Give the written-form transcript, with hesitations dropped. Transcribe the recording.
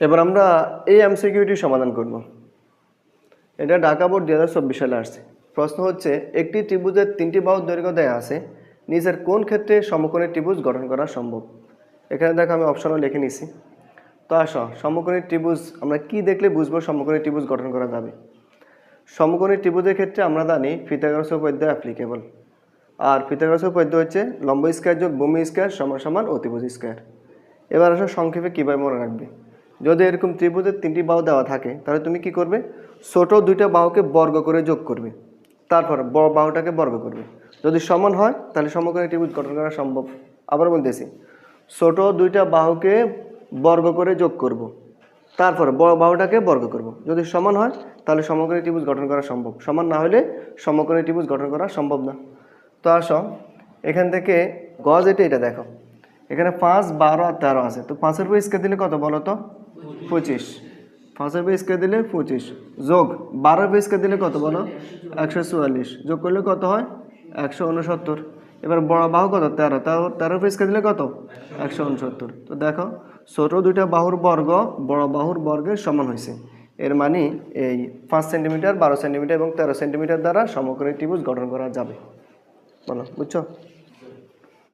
এবার আমরা এই এমসিকিউটি সমাধান করব। এটা ঢাকা বোর্ড 2024 সালে আসছে। প্রশ্ন হচ্ছে একটি ত্রিভুজের 3টি বাহুর দৈর্ঘ্য দেয়া আছে, নিচের কোন ক্ষেত্রে সমকোণী ত্রিভুজ গঠন করা সম্ভব। এখানে দেখো আমি অপশনও লিখে নিছি। তো আসো, সমকোণী ত্রিভুজ আমরা কি দেখলে বুঝবো সমকোণী ত্রিভুজ গঠন করা যাবে। সমকোণী ত্রিভুজের ক্ষেত্রে আমরা জানি পিথাগোরাস উপপাদ্য অ্যাপ্লিকেবল। আর পিথাগোরাস উপপাদ্য হচ্ছে লম্ব স্কয়ার যোগ ভূমি স্কয়ার সমান সমান অতিভুজ স্কয়ার। এবার আসো সংক্ষেপে কীভাবে মনে রাখবে। যদি এরকম ত্রিভুজের 3টি বাহু দেওয়া থাকে তাহলে তুমি কি করবে, ছোট 2টা বাহুকে বর্গ করে যোগ করবে, তারপর বড় বাহুটাকে বর্গ করবে। যদি সমান হয় তাহলে সমকোণী ত্রিভুজ গঠন করা সম্ভব। আবার বলতেছি, ছোট 2টা বাহুকে বর্গ করে যোগ করব, তারপর বড় বাহুটাকে বর্গ করব। যদি সমান হয় তাহলে সমকোণী ত্রিভুজ গঠন করা সম্ভব, সমান না হলে সমকোণী ত্রিভুজ গঠন করা সম্ভব না। তো আসো এখান থেকে গজ এটা দেখো, এখানে 5, 12 আর 13 আছে। তো 5-এর উপর স্কয়ার দিলে কত বলো তো? 25। 5-এর উপর স্কয়ার দিলে 25 যোগ 12-এর উপর স্কয়ার দিলে কত বলো? 144 যোগ করলে কত হয়? 169। এবার বড় বাহু কত? 13। 13-এর উপর স্কয়ার দিলে কত? 169। তো দেখো ছোট 2টা বাহুর বর্গ বড় বাহুর বর্গের সমান হয়েছে। এর মানে এই 5 সেন্টিমিটার, 12 সেন্টিমিটার এবং 13 সেন্টিমিটার দ্বারা সমকোণী ত্রিভুজ গঠন করা যাবে। বলো, বুঝছো?